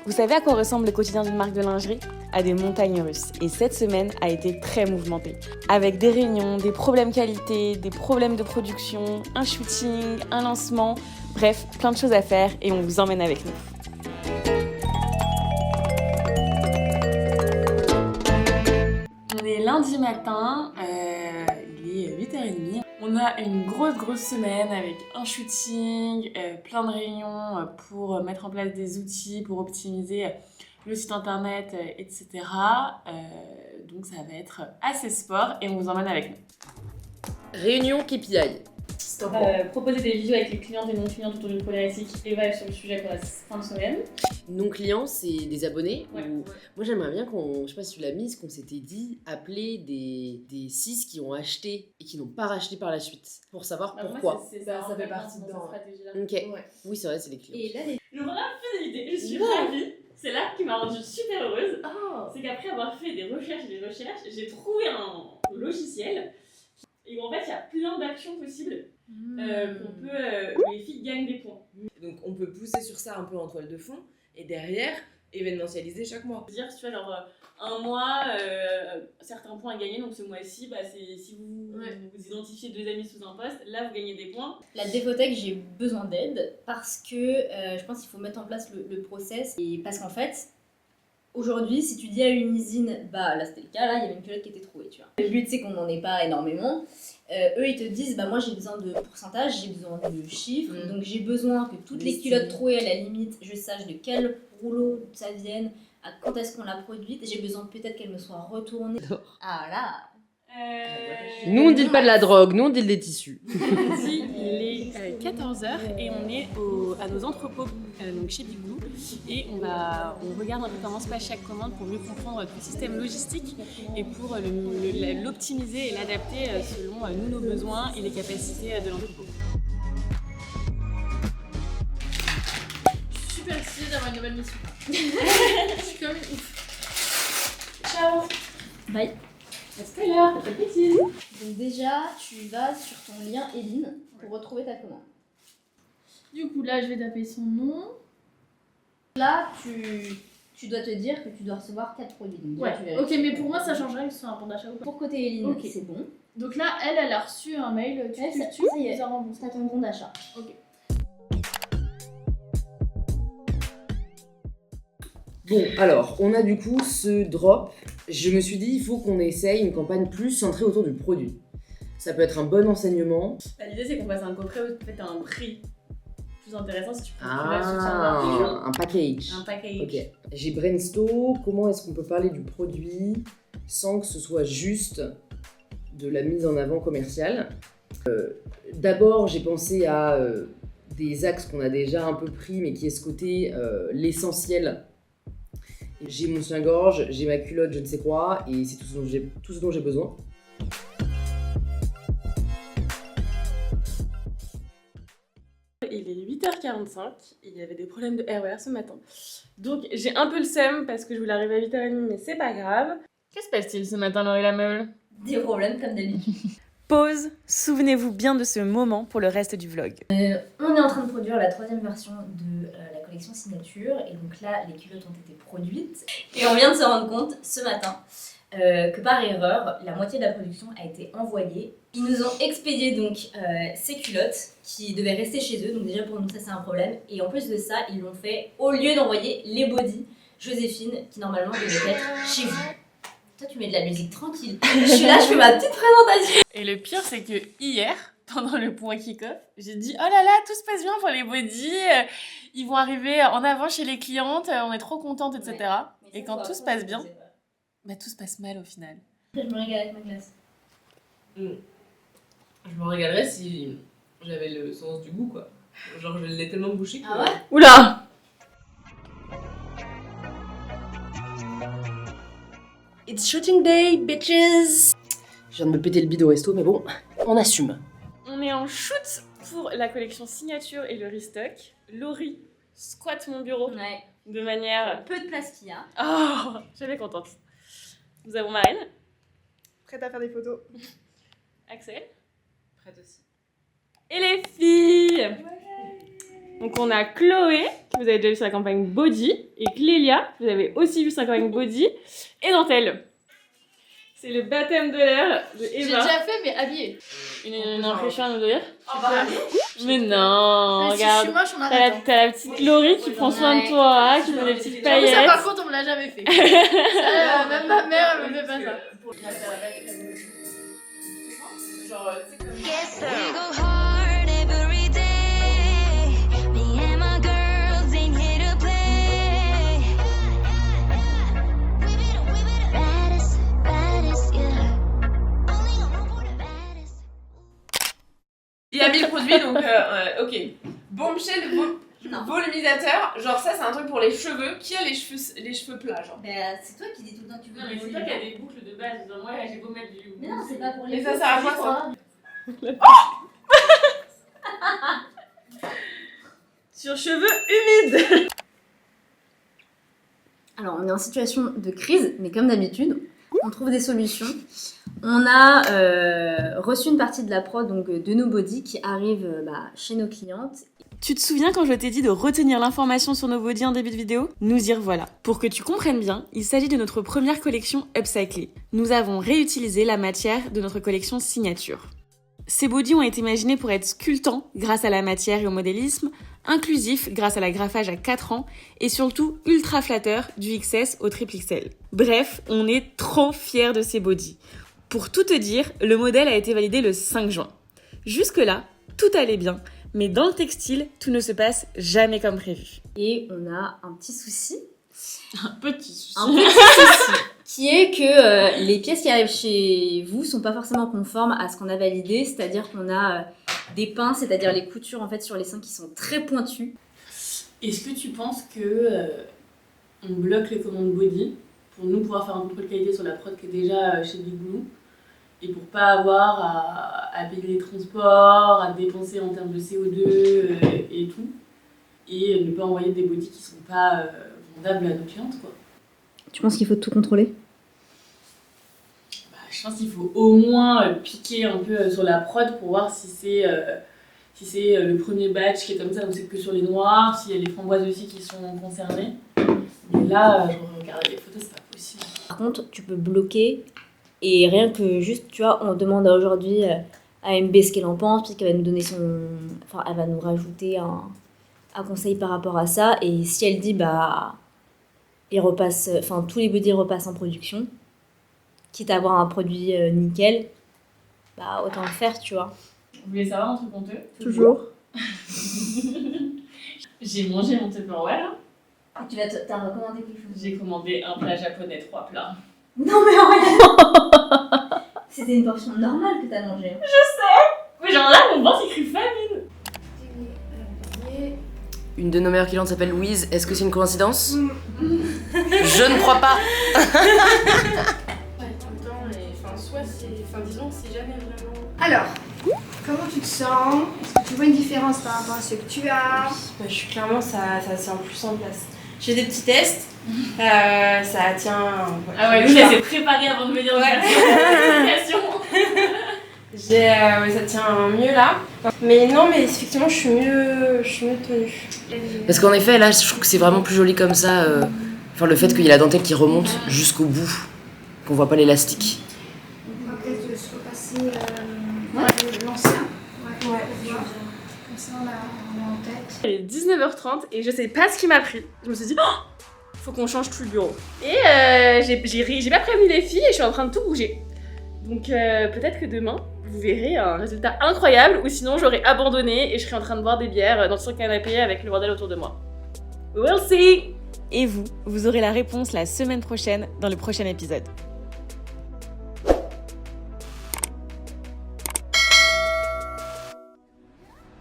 Vous savez à quoi ressemble le quotidien d'une marque de lingerie ? À des montagnes russes. Et cette semaine a été très mouvementée. Avec des réunions, des problèmes qualité, des problèmes de production, un shooting, un lancement, bref, plein de choses à faire et on vous emmène avec nous. On est lundi matin, il est 8h30. On a une grosse semaine avec un shooting, plein de réunions pour mettre en place des outils pour optimiser le site internet, etc. Donc ça va être assez sport et on vous emmène avec nous. Réunion KPI. Proposer des vidéos avec les clients et non-clients autour d'une problématique et va sur le sujet pour la fin de semaine. Non-clients, c'est des abonnés. Ouais. Moi, j'aimerais bien je sais pas si tu l'as mise, qu'on s'était dit appeler des cis qui ont acheté et qui n'ont pas racheté par la suite pour savoir pourquoi. Moi, ça fait partie de cette stratégie-là. Ok. Ouais. Oui, c'est vrai, c'est les clients. Et là, Le programme fidélité, je suis ravie. C'est là qui m'a rendue super heureuse. Oh. C'est qu'après avoir fait des recherches, j'ai trouvé un logiciel et où en fait il y a plein d'actions possibles qu'on peut, où les filles gagnent des points. Donc on peut pousser sur ça un peu en toile de fond et derrière événementialiser chaque mois. Dire, tu vois, genre un mois, certains points à gagner, donc ce mois-ci, c'est si vous identifiez 2 amis sous un poste, là vous gagnez des points. La défothèque, j'ai besoin d'aide parce que je pense qu'il faut mettre en place le process. Et parce qu'en fait, aujourd'hui, si tu dis à une usine, bah là c'était le cas, là il y avait une culotte qui était trouée, tu vois. Le but c'est qu'on n'en ait pas énormément. Eux ils te disent, bah moi j'ai besoin de pourcentage, j'ai besoin de chiffres, donc j'ai besoin que toutes les culottes trouées à la limite, je sache de quel rouleau ça vienne, à quand est-ce qu'on l'a produite, j'ai besoin peut-être qu'elle me soit retournée. Ah là. Nous, on dit pas de la drogue, nous, on dit des tissus. Ici, il est 14h et on est à nos entrepôts, donc chez Big Blue, et on regarde un peu comment se passe chaque commande pour mieux comprendre tout le système logistique et pour l'optimiser et l'adapter selon nos besoins et les capacités de l'entrepôt. Je suis super excitée d'avoir une nouvelle mission. Je suis comme une ouf. Ciao. Bye. À tout à l'heure, bon appétit. Donc déjà, tu vas sur ton lien Eline pour retrouver ta commande. Du coup, là, je vais taper son nom. Là, tu dois te dire que tu dois recevoir 4 produits. Donc, Ouais, tu vérifies. ok, mais pour moi, ça changerait que ce soit un bon d'achat ou pas. Pour côté Eline, Ok. c'est bon. Donc là, elle a reçu un mail. Ouais, ça y est, ça rembourse. t'as ton bon d'achat. Bon, alors, on a du coup ce drop. Je me suis dit, il faut qu'on essaye une campagne plus centrée autour du produit. Ça peut être un bon enseignement. L'idée c'est qu'on fasse un coffret où tu as un prix plus intéressant si tu peux soutien Un package. un package. Ok. J'ai brainstorm, comment est-ce qu'on peut parler du produit sans que ce soit juste de la mise en avant commerciale. D'abord, j'ai pensé à des axes qu'on a déjà un peu pris, mais qui est ce côté l'essentiel. J'ai mon soutien-gorge, j'ai ma culotte, je ne sais quoi, et c'est tout ce dont j'ai besoin. Il est 8h45, il y avait des problèmes de RER ce matin. Donc j'ai un peu le seum parce que je voulais arriver à 8h30, mais c'est pas grave. Que se passe-t-il ce matin, Laurie Lameule ? Des problèmes comme d'habitude. Pause, souvenez-vous bien de ce moment pour le reste du vlog. On est en train de produire la 3e version de la collection signature et donc là les culottes ont été produites et on vient de se rendre compte ce matin que par erreur la moitié de la production a été envoyée. Ils nous ont expédié donc ces culottes qui devaient rester chez eux, donc déjà pour nous ça c'est un problème, et en plus de ça ils l'ont fait au lieu d'envoyer les bodys Joséphine qui normalement devaient être chez vous. Toi tu mets de la musique tranquille, je suis là, je fais ma petite présentation. Et le pire, c'est que hier, pendant le point kick-off, j'ai dit « Oh là là, tout se passe bien pour les bodys, ils vont arriver en avant chez les clientes, on est trop contentes, etc. Ouais. Et quand tout se passe bien, bah, tout se passe mal au final. Je me régale avec ma glace. Je me régalerais si j'avais le sens du goût, quoi. Genre, je l'ai tellement bouché que... Ah ouais? Oula! It's shooting day, bitches! Je viens de me péter le bide au resto, mais bon, on assume. On est en shoot pour la collection signature et le restock. Laurie squatte mon bureau Ouais. de manière... Peu de place qu'il y a. Oh, j'avais contente. Nous avons Marine. Prête à faire des photos. Axel. Prête aussi. Et les filles. Donc on a Chloé vous avez déjà vu sur la campagne Body, et Clélia, vous avez aussi vu sur la campagne Body, et Dentelle. C'est le baptême de l'air de J'ai Eva. déjà fait, mais habillée. Une impression à nous dire. Oh bah, Mais non, si je regarde. suis moche, on T'as arrête. la petite Laurie qui prend soin de toi, qui met des petites J'avoue, ça paillettes. par contre, on me l'a jamais fait. Ça, même ma mère, elle me fait pas ça. We go hard every day. Me and my girls ain't here to play. Baddest, baddest, yeah. Only on room for the baddest. Il a mis le produit, donc ok. Bombshell volumisateur. Genre ça, c'est un truc pour les cheveux. Qui a les cheveux plats, genre? Bah, c'est toi qui dis tout le temps que tu veux. Non, mais c'est toi qui as des boucles de base. Moi, j'ai beau mettre du. Mais non, c'est pas pour les. Et ça sert à quoi, ça? Sur cheveux humides. Alors, on est en situation de crise, mais comme d'habitude, on trouve des solutions. On a reçu une partie de la prod donc, de nos body qui arrive chez nos clientes. Tu te souviens quand je t'ai dit de retenir l'information sur nos body en début de vidéo? Nous y revoilà. Pour que tu comprennes bien, il s'agit de notre première collection upcyclée. Nous avons réutilisé la matière de notre collection signature. Ces bodys ont été imaginés pour être sculptants grâce à la matière et au modélisme, inclusifs grâce à la graffage à 4 ans et surtout ultra flatteurs du XS au XXL. Bref, on est trop fiers de ces bodys. Pour tout te dire, le modèle a été validé le 5 juin. Jusque-là, tout allait bien, mais dans le textile, tout ne se passe jamais comme prévu. Et on a un petit souci. Un petit souci. Un petit souci. Qui est que les pièces qui arrivent chez vous sont pas forcément conformes à ce qu'on a validé, c'est-à-dire qu'on a des pinces, c'est-à-dire les coutures en fait sur les seins qui sont très pointues. Est-ce que tu penses que on bloque les commandes body pour nous pouvoir faire un contrôle qualité sur la prod qui est déjà chez Big Blue et pour pas avoir à payer les transports, à dépenser en termes de CO2 et tout, et ne pas envoyer des body qui sont pas vendables à nos clientes, quoi. Tu penses qu'il faut tout contrôler? Je pense qu'il faut au moins piquer un peu sur la prod pour voir si c'est le premier batch qui est comme ça, donc c'est que sur les noirs, s'il y a les framboises aussi qui sont concernées. Mais là, je regarde les photos, c'est pas possible. Par contre, tu peux bloquer et rien que juste, tu vois, on demande aujourd'hui à MB ce qu'elle en pense, puis qu'elle va nous donner enfin, elle va nous rajouter un conseil par rapport à ça. Et si elle dit, tous les bodys repassent en production, quitte à avoir un produit nickel, autant le faire, tu vois. Vous voulez savoir un truc honteux? Toujours. J'ai mangé mon Tupperware. Et t'as recommandé quelque chose? J'ai commandé un plat japonais, 3 plats. Non mais rien. C'était une portion normale que t'as mangée. Mais genre là, mon ventre écrit famine. Une de nos meilleures clientes s'appelle Louise. Est-ce que c'est une coïncidence? Je ne crois pas. Ouais, tout le temps, disons, c'est jamais vraiment. Alors, comment tu te sens? Est-ce que tu vois une différence par rapport à ce que tu as? Je suis clairement, ça tient plus en place. J'ai des petits tests, ça tient. Ah ouais, Louise, elle s'est préparée avant de venir Ça tient mieux là. Mais non, mais effectivement, je suis mieux tenue. Parce qu'en effet, là, je trouve que c'est vraiment plus joli comme ça. Enfin, le fait qu'il y ait la dentelle qui remonte jusqu'au bout, qu'on voit pas l'élastique. On va peut-être se repasser l'ancien. Ouais. Comme ça, on l'a en tête. Il est 19h30 et je sais pas ce qui m'a pris. Je me suis dit, faut qu'on change tout le bureau. Et j'ai pas prévenu les filles et je suis en train de tout bouger. Donc peut-être que demain, vous verrez un résultat incroyable ou sinon j'aurai abandonné et je serai en train de boire des bières dans son canapé avec le bordel autour de moi. We'll see! Et vous aurez la réponse la semaine prochaine dans le prochain épisode.